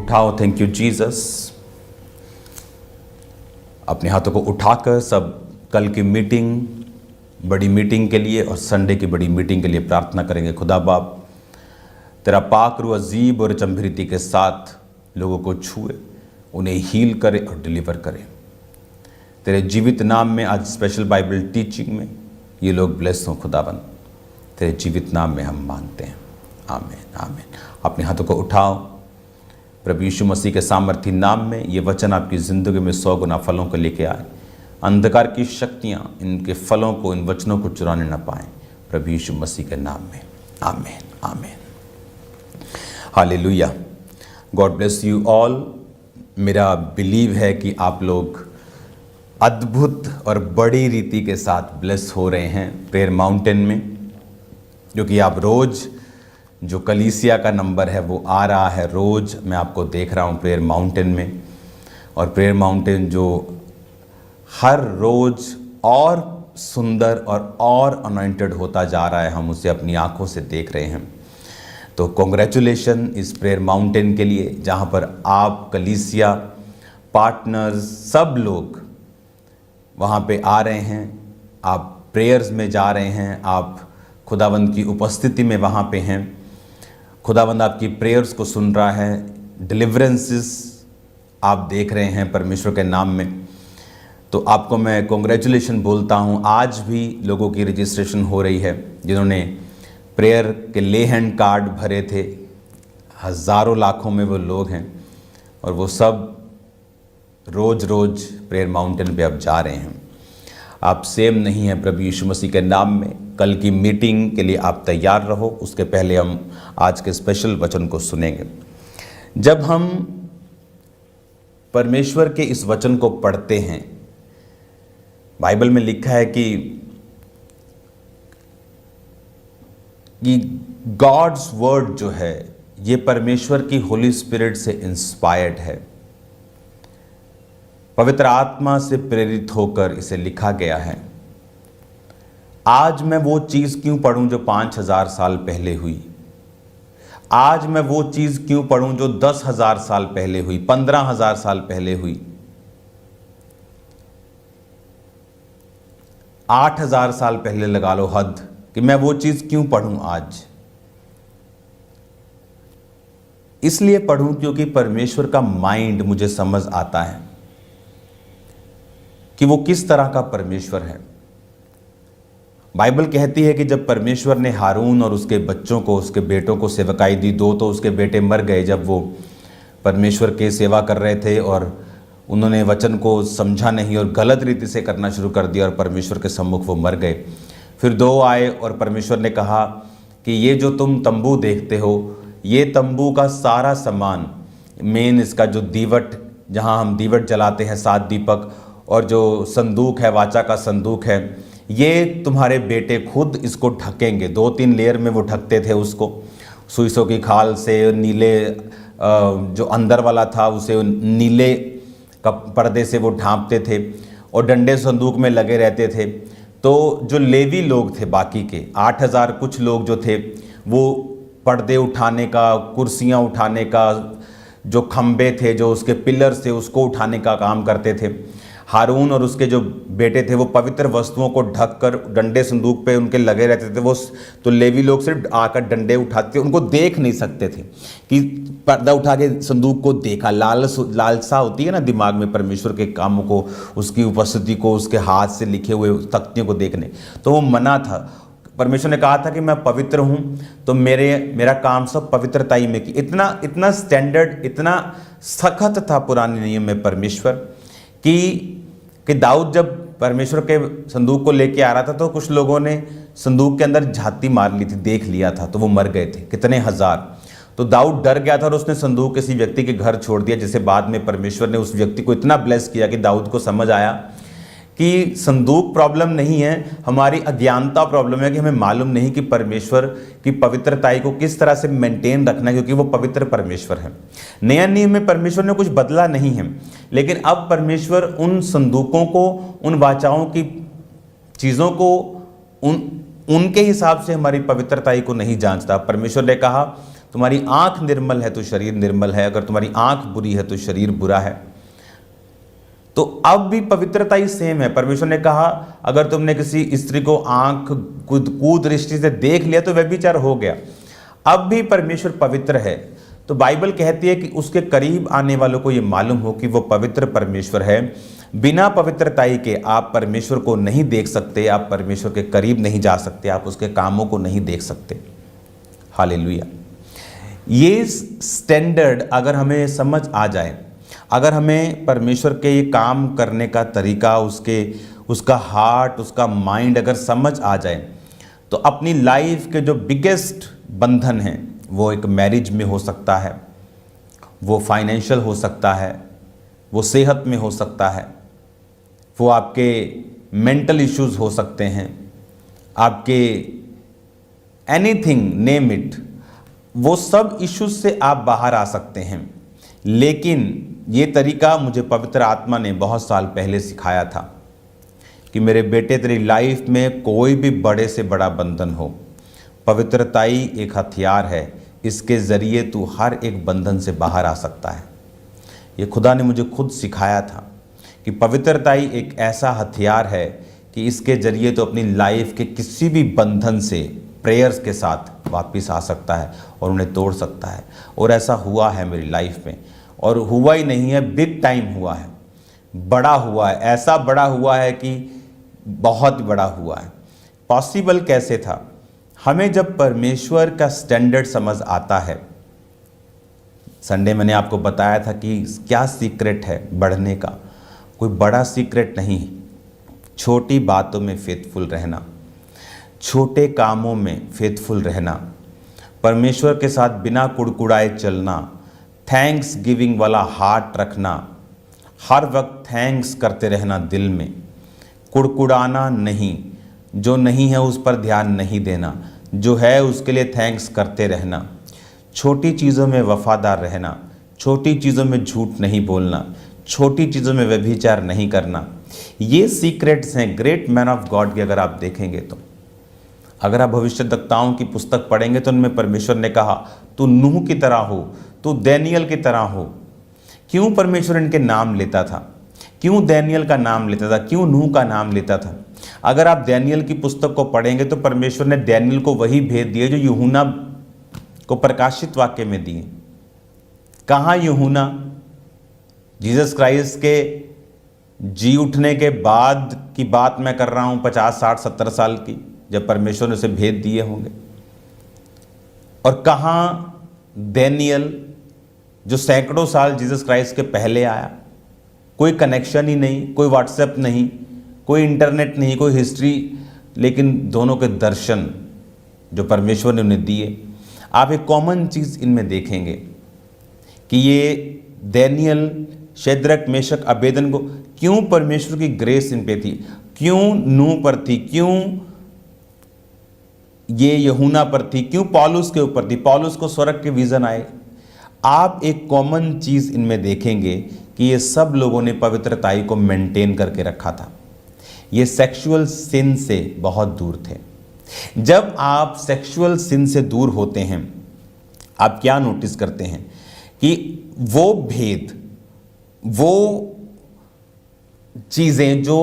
उठाओ। Thank you Jesus. अपने हाथों को उठाकर सब कल की मीटिंग, बड़ी मीटिंग के लिए और संडे की बड़ी मीटिंग के लिए प्रार्थना करेंगे। खुदा बाप, तेरा पाक रूह अजीब और चंभरीति के साथ लोगों को छुए, उन्हें हील करे और डिलीवर करे। तेरे जीवित नाम में आज स्पेशल बाइबल टीचिंग में ये लोग ब्लेस हों खुदाबंद, तेरे जीवित नाम में हम मांगते हैं। आमीन आमीन। अपने हाथों को उठाओ। प्रभु यीशु मसीह के सामर्थी नाम में ये वचन आपकी ज़िंदगी में 100 गुना फलों को लेके आए। अंधकार की शक्तियाँ इनके फलों को, इन वचनों को चुराने न पाएं, प्रभु यीशु मसीह के नाम में। आमीन आमीन। Hallelujah. God bless you all. मेरा बिलीव है कि आप लोग अद्भुत और बड़ी रीति के साथ ब्लेस हो रहे हैं प्रेयर माउंटेन में, क्योंकि आप रोज़ जो कलीसिया का नंबर है वो आ रहा है, रोज़ मैं आपको देख रहा हूँ प्रेयर माउंटेन में। और प्रेयर माउंटेन जो हर रोज़ और सुंदर और अनॉइंटेड होता जा रहा है, हम उसे अपनी आंखों से देख रहे हैं। तो कॉन्ग्रेचुलेशन इस प्रेयर माउंटेन के लिए, जहाँ पर आप कलीसिया पार्टनर्स सब लोग वहाँ पे आ रहे हैं, आप प्रेयर्स में जा रहे हैं, आप खुदावंद की उपस्थिति में वहाँ पे हैं। खुदावंद आपकी प्रेयर्स को सुन रहा है, डिलीवरेंसेस आप देख रहे हैं परमेश्वर के नाम में। तो आपको मैं कॉन्ग्रेचुलेशन बोलता हूँ। आज भी लोगों की रजिस्ट्रेशन हो रही है जिन्होंने प्रेयर के ले हैंड कार्ड भरे थे। हज़ारों लाखों में वो लोग हैं और वो सब रोज़ प्रेयर माउंटेन पे अब जा रहे हैं। आप सेम नहीं हैं प्रभु यीशु मसीह के नाम में। कल की मीटिंग के लिए आप तैयार रहो। उसके पहले हम आज के स्पेशल वचन को सुनेंगे। जब हम परमेश्वर के इस वचन को पढ़ते हैं, बाइबल में लिखा है कि गॉड्स वर्ड जो है ये परमेश्वर की होली स्पिरिट से इंस्पायर्ड है, पवित्र आत्मा से प्रेरित होकर इसे लिखा गया है। आज मैं वो चीज़ क्यों पढ़ूं जो 5000 साल पहले हुई? आज मैं वो चीज़ क्यों पढ़ूं जो 10,000 साल पहले हुई, 15,000 साल पहले हुई, 8,000 साल पहले लगा लो हद, कि मैं वो चीज़ क्यों पढ़ूं आज? इसलिए पढ़ूं क्योंकि परमेश्वर का माइंड मुझे समझ आता है कि वो किस तरह का परमेश्वर है। बाइबल कहती है कि जब परमेश्वर ने हारून और उसके बच्चों को, उसके बेटों को सेवकाई दी, 2 तो उसके बेटे मर गए जब वो परमेश्वर के सेवा कर रहे थे और उन्होंने वचन को समझा नहीं और गलत रीति से करना शुरू कर दिया और परमेश्वर के सम्मुख वो मर गए। फिर 2 आए और परमेश्वर ने कहा कि ये जो तुम तंबू देखते हो, ये तंबू का सारा सामान, मेन इसका जो दीवट, जहाँ हम दीवट जलाते हैं 7 दीपक, और जो संदूक है, वाचा का संदूक है, ये तुम्हारे बेटे खुद इसको ढकेंगे। 2-3 लेयर में वो ढकते थे उसको, सुइसों की खाल से, नीले जो अंदर वाला था उसे नीले पर्दे से वो ढांपते थे और डंडे संदूक में लगे रहते थे। तो जो लेवी लोग थे, बाकी के 8,000 कुछ लोग जो थे, वो पर्दे उठाने का, कुर्सियाँ उठाने का, जो खम्बे थे, जो उसके पिलर्स थे, उसको उठाने का काम करते थे। हारून और उसके जो बेटे थे वो पवित्र वस्तुओं को ढककर डंडे संदूक पे उनके लगे रहते थे। वो तो लेवी लोग सिर्फ आकर डंडे उठाते, उनको देख नहीं सकते थे कि पर्दा उठा के संदूक को देखा। लालसा होती है ना दिमाग में परमेश्वर के कामों को, उसकी उपस्थिति को, उसके हाथ से लिखे हुए तख्तियों को देखने, तो वो मना था। परमेश्वर ने कहा था कि मैं पवित्र हूँ, तो मेरा काम सब पवित्रता ही में की। इतना स्टैंडर्ड, इतना सख्त था पुराने नियम में परमेश्वर कि दाऊद जब परमेश्वर के संदूक को लेके आ रहा था तो कुछ लोगों ने संदूक के अंदर झाती मार ली थी, देख लिया था, तो वो मर गए थे, कितने हजार। तो दाऊद डर गया था और उसने संदूक किसी व्यक्ति के घर छोड़ दिया, जिसे बाद में परमेश्वर ने उस व्यक्ति को इतना ब्लेस किया कि दाऊद को समझ आया कि संदूक प्रॉब्लम नहीं है, हमारी अज्ञानता प्रॉब्लम है कि हमें मालूम नहीं कि परमेश्वर की पवित्रताई को किस तरह से मेंटेन रखना है, क्योंकि वो पवित्र परमेश्वर है। नया नियम में परमेश्वर ने कुछ बदला नहीं है, लेकिन अब परमेश्वर उन संदूकों को, उन वाचाओं की चीज़ों को उनके हिसाब से हमारी पवित्रताई को नहीं जांचता। परमेश्वर ने कहा तुम्हारी आंख निर्मल है तो शरीर निर्मल है, अगर तुम्हारी आंख बुरी है तो शरीर बुरा है। तो अब भी पवित्रता ही सेम है। परमेश्वर ने कहा अगर तुमने किसी स्त्री को आंख कुदृष्टि से देख लिया तो व्यभिचार हो गया। अब भी परमेश्वर पवित्र है। तो बाइबल कहती है कि उसके करीब आने वालों को ये मालूम हो कि वो पवित्र परमेश्वर है। बिना पवित्रताई के आप परमेश्वर को नहीं देख सकते, आप परमेश्वर के करीब नहीं जा सकते, आप उसके कामों को नहीं देख सकते। हालेलुया। ये स्टैंडर्ड अगर हमें समझ आ जाए, अगर हमें परमेश्वर के ये काम करने का तरीका, उसका हार्ट, उसका माइंड अगर समझ आ जाए, तो अपनी लाइफ के जो बिगेस्ट बंधन हैं वो एक मैरिज में हो सकता है, वो फाइनेंशियल हो सकता है, वो सेहत में हो सकता है, वो आपके मेंटल इश्यूज हो सकते हैं, आपके एनीथिंग नेम इट, वो सब इश्यूज से आप बाहर आ सकते हैं। लेकिन ये तरीका मुझे पवित्र आत्मा ने बहुत साल पहले सिखाया था कि मेरे बेटे तेरी लाइफ में कोई भी बड़े से बड़ा बंधन हो, पवित्रताई एक हथियार है, इसके ज़रिए तू हर एक बंधन से बाहर आ सकता है। ये खुदा ने मुझे खुद सिखाया था कि पवित्रताई एक ऐसा हथियार है कि इसके ज़रिए तो अपनी लाइफ के किसी भी बंधन से प्रेयर्स के साथ वापस आ सकता है और उन्हें तोड़ सकता है। और ऐसा हुआ है मेरी लाइफ में, और हुआ ही नहीं है, बिग टाइम हुआ है, बड़ा हुआ है, ऐसा बड़ा हुआ है कि बहुत बड़ा हुआ है। पॉसिबल कैसे था? हमें जब परमेश्वर का स्टैंडर्ड समझ आता है, संडे मैंने आपको बताया था कि क्या सीक्रेट है बढ़ने का। कोई बड़ा सीक्रेट नहीं, छोटी बातों में फेथफुल रहना, छोटे कामों में फेथफुल रहना, परमेश्वर के साथ बिना कुड़कुड़ाए चलना, थैंक्स गिविंग वाला हार्ट रखना, हर वक्त थैंक्स करते रहना दिल में, कुड़कुड़ाना नहीं, जो नहीं है उस पर ध्यान नहीं देना, जो है उसके लिए थैंक्स करते रहना, छोटी चीज़ों में वफादार रहना, छोटी चीज़ों में झूठ नहीं बोलना, छोटी चीज़ों में व्यभिचार नहीं करना। ये सीक्रेट्स हैं ग्रेट मैन ऑफ गॉड की। अगर आप देखेंगे तो, अगर आप भविष्यद्वक्ताओं की पुस्तक पढ़ेंगे तो उनमें परमेश्वर ने कहा तू नूह की तरह हो, तू डैनियल की तरह हो। क्यों परमेश्वर इनके नाम लेता था? क्यों डैनियल का नाम लेता था? क्यों नूह का नाम लेता था? अगर आप डैनियल की पुस्तक को पढ़ेंगे तो परमेश्वर ने डैनियल को वही भेद दिए जो यूहन्ना को प्रकाशित वाक्य में दिए। कहाँ यूहन्ना? जीसस क्राइस्ट के जी उठने के बाद की बात मैं कर रहा हूँ, 50, 60, 70 साल की, जब परमेश्वर ने उसे भेद दिए होंगे। और कहाँ डैनियल जो सैकड़ों साल जीसस क्राइस्ट के पहले आया? कोई कनेक्शन ही नहीं, कोई व्हाट्सएप नहीं, कोई इंटरनेट नहीं, कोई हिस्ट्री, लेकिन दोनों के दर्शन जो परमेश्वर ने उन्हें दिए। आप एक कॉमन चीज़ इनमें देखेंगे कि ये डैनियल, शद्रक, मेशक, अबेदनगो, क्यों परमेश्वर की ग्रेस इन पे थी, क्यों नूह पर थी, क्यों ये यूहन्ना पर थी, क्यों पौलुस के ऊपर थी, पौलुस को स्वर्ग के विजन आए। आप एक कॉमन चीज़ इनमें देखेंगे कि ये सब लोगों ने पवित्रताई को मेंटेन करके रखा था। ये सेक्सुअल सिन से बहुत दूर थे। जब आप सेक्सुअल सिन से दूर होते हैं, आप क्या नोटिस करते हैं कि वो भेद, वो चीज़ें जो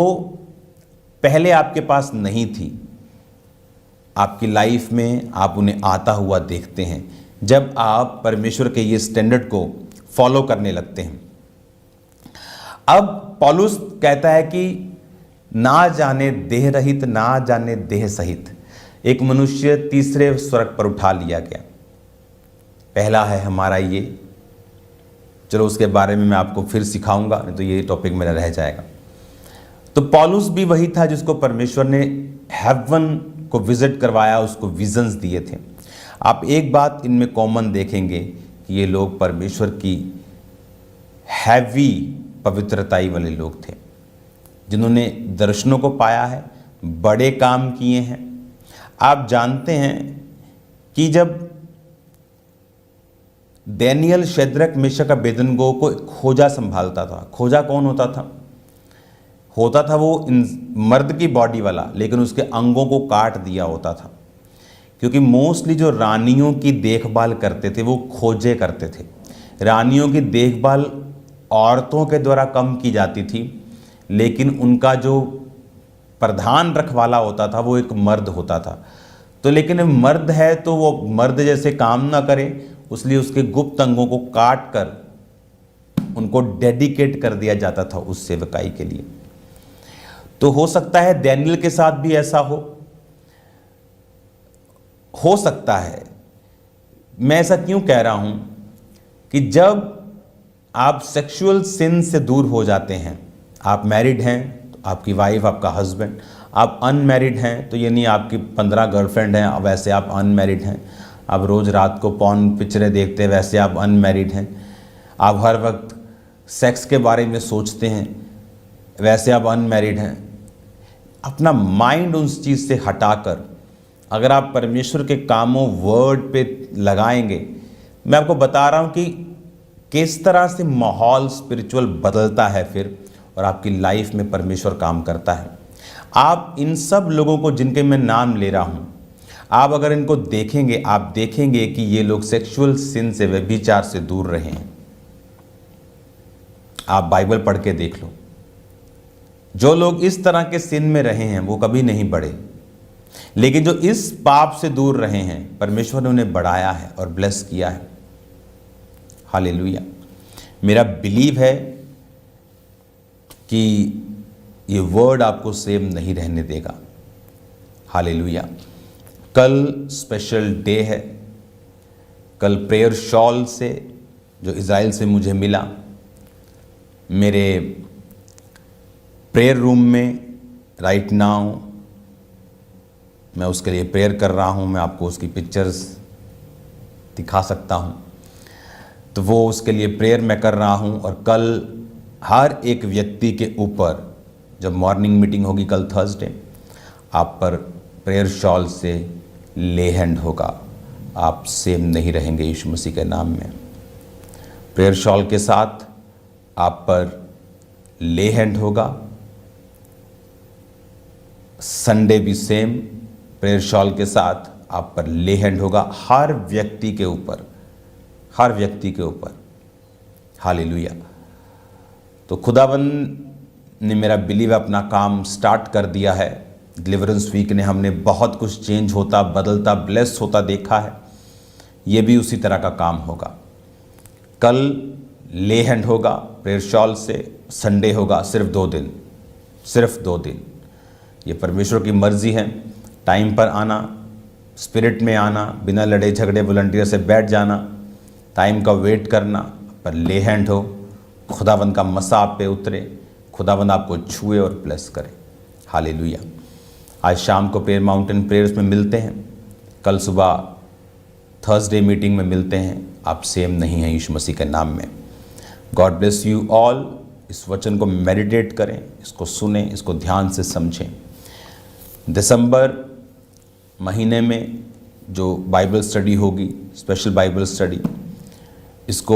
पहले आपके पास नहीं थी, आपकी लाइफ में आप उन्हें आता हुआ देखते हैं जब आप परमेश्वर के ये स्टैंडर्ड को फॉलो करने लगते हैं। अब पौलुस कहता है कि ना जाने देह रहित, ना जाने देह सहित एक मनुष्य तीसरे स्वर्ग पर उठा लिया गया। पहला है हमारा ये, चलो उसके बारे में मैं आपको फिर सिखाऊंगा, नहीं तो ये टॉपिक मेरा रह जाएगा। तो पौलुस भी वही था जिसको परमेश्वर ने हेवन को विजिट करवाया, उसको विजन्स दिए थे। आप एक बात इनमें कॉमन देखेंगे कि ये लोग परमेश्वर की हैवी पवित्रताई वाले लोग थे, जिन्होंने दर्शनों को पाया है, बड़े काम किए हैं। आप जानते हैं कि जब डैनियल, शद्रक, मेशक, अबेदनगो को खोजा संभालता था, खोजा कौन होता था? होता था वो मर्द की बॉडी वाला, लेकिन उसके अंगों को काट दिया होता था क्योंकि मोस्टली जो रानियों की देखभाल करते थे वो खोजे करते थे। रानियों की देखभाल औरतों के द्वारा कम की जाती थी, लेकिन उनका जो प्रधान रखवाला होता था वो एक मर्द होता था। तो लेकिन मर्द है तो वो मर्द जैसे काम ना करे, इसलिए उसके गुप्त अंगों को काट कर उनको डेडिकेट कर दिया जाता था उस सेवकाई के लिए। तो हो सकता है डैनियल के साथ भी ऐसा हो सकता है। मैं ऐसा क्यों कह रहा हूं कि जब आप सेक्सुअल सिन से दूर हो जाते हैं, आप मैरिड हैं तो आपकी वाइफ, आपका हस्बैंड, आप अनमैरिड हैं तो ये नहीं आपकी 15 गर्लफ्रेंड हैं, वैसे आप अनमैरिड हैं, आप रोज़ रात को पॉर्न पिक्चरें देखते हैं, वैसे आप अनमैरिड हैं, आप हर वक्त सेक्स के बारे में सोचते हैं, वैसे आप अनमैरिड हैं। अपना माइंड उस चीज़ से हटाकर अगर आप परमेश्वर के कामों, वर्ड पे लगाएंगे, मैं आपको बता रहा हूँ कि किस तरह से माहौल स्पिरिचुअल बदलता है फिर, और आपकी लाइफ में परमेश्वर काम करता है। आप इन सब लोगों को जिनके मैं नाम ले रहा हूँ, आप अगर इनको देखेंगे, आप देखेंगे कि ये लोग सेक्सुअल सिन से, व्यभिचार से दूर रहे हैं। आप बाइबल पढ़ के देख लो, जो लोग इस तरह के सिन में रहे हैं वो कभी नहीं बढ़े, लेकिन जो इस पाप से दूर रहे हैं, परमेश्वर ने उन्हें बढ़ाया है और ब्लेस किया है। हालेलुया। मेरा बिलीव है कि ये वर्ड आपको सेम नहीं रहने देगा। हालेलुया। कल स्पेशल डे है। कल प्रेयर शॉल से जो इज़राइल से मुझे मिला, मेरे प्रेयर रूम में राइट नाउ मैं उसके लिए प्रेयर कर रहा हूँ। मैं आपको उसकी पिक्चर्स दिखा सकता हूँ। तो वो उसके लिए प्रेयर मैं कर रहा हूँ। और कल हर एक व्यक्ति के ऊपर जब मॉर्निंग मीटिंग होगी कल थर्सडे, आप पर प्रेयर शॉल से ले हैंड होगा। आप सेम नहीं रहेंगे यीशु मसीह के नाम में। प्रेयर शॉल के साथ आप पर ले हैंड होगा। संडे भी सेम प्रेयर शॉल के साथ आप पर ले हैंड होगा, हर व्यक्ति के ऊपर, हर व्यक्ति के ऊपर। हालेलुया। तो खुदावंद ने मेरा बिलीव अपना काम स्टार्ट कर दिया है। डिलीवरेंस वीक ने हमने बहुत कुछ चेंज होता, बदलता, ब्लेस होता देखा है। ये भी उसी तरह का काम होगा। कल ले हैंड होगा प्रेयर शॉल से, संडे होगा। सिर्फ 2 दिन, सिर्फ 2 दिन। ये परमेश्वर की मर्जी है। टाइम पर आना, स्पिरिट में आना, बिना लड़े झगड़े वॉलंटियर से बैठ जाना, टाइम का वेट करना, पर ले हैंड हो, खुदावंद का मसा आप पे उतरे, खुदावंद आपको छुए और ब्लेस करे। हालेलुया। आज शाम को प्रेयर माउंटेन प्रेयर्स में मिलते हैं। कल सुबह थर्सडे मीटिंग में मिलते हैं। आप सेम नहीं हैं यीशु मसीह के नाम में। God bless you all. इस वचन को मेडिटेट करें, इसको सुनें, इसको ध्यान से समझें। दिसंबर महीने में जो बाइबल स्टडी होगी, स्पेशल बाइबल स्टडी, इसको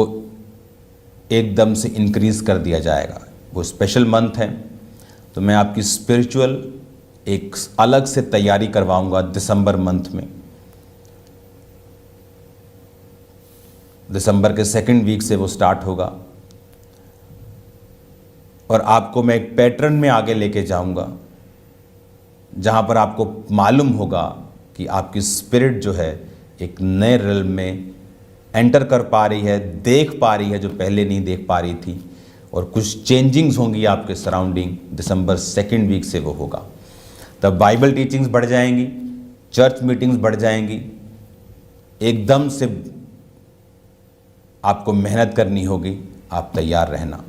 एकदम से इंक्रीज़ कर दिया जाएगा। वो स्पेशल मंथ है, तो मैं आपकी स्पिरिचुअल एक अलग से तैयारी करवाऊंगा दिसंबर मंथ में। दिसंबर के 2nd वीक से वो स्टार्ट होगा और आपको मैं एक पैटर्न में आगे लेके जाऊंगा, जहां पर आपको मालूम होगा कि आपकी स्पिरिट जो है एक नए रिल्म में एंटर कर पा रही है, देख पा रही है जो पहले नहीं देख पा रही थी, और कुछ चेंजिंग्स होंगी आपके सराउंडिंग। दिसंबर 2nd वीक से वो होगा। तब बाइबल टीचिंग्स बढ़ जाएंगी, चर्च मीटिंग्स बढ़ जाएंगी। एकदम से आपको मेहनत करनी होगी, आप तैयार रहना।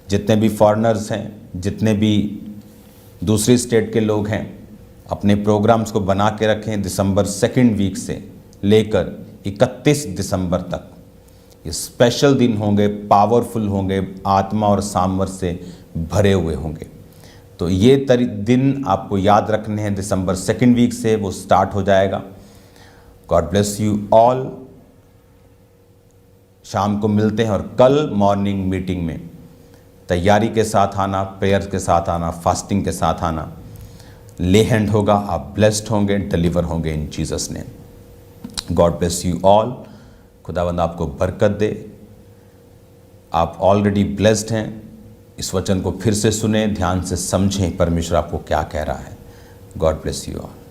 जितने भी फॉरेनर्स हैं, जितने भी दूसरी स्टेट के लोग हैं, अपने प्रोग्राम्स को बना के रखें। दिसंबर 2nd वीक से लेकर 31 दिसंबर तक ये स्पेशल दिन होंगे, पावरफुल होंगे, आत्मा और सामर्थ से भरे हुए होंगे। तो ये दिन आपको याद रखने हैं। दिसंबर 2nd वीक से वो स्टार्ट हो जाएगा। God bless you all. शाम को मिलते हैं और कल मॉर्निंग मीटिंग में तैयारी के साथ आना, प्रेयर के साथ आना, फास्टिंग के साथ आना। ले हैंड होगा, आप ब्लेस्ड होंगे, डिलीवर होंगे इन Jesus name. God bless you all. खुदावंद आपको बरकत दे। आप ऑलरेडी ब्लेस्ड हैं। इस वचन को फिर से सुने, ध्यान से समझें परमेश्वर आपको क्या कह रहा है। God bless you all.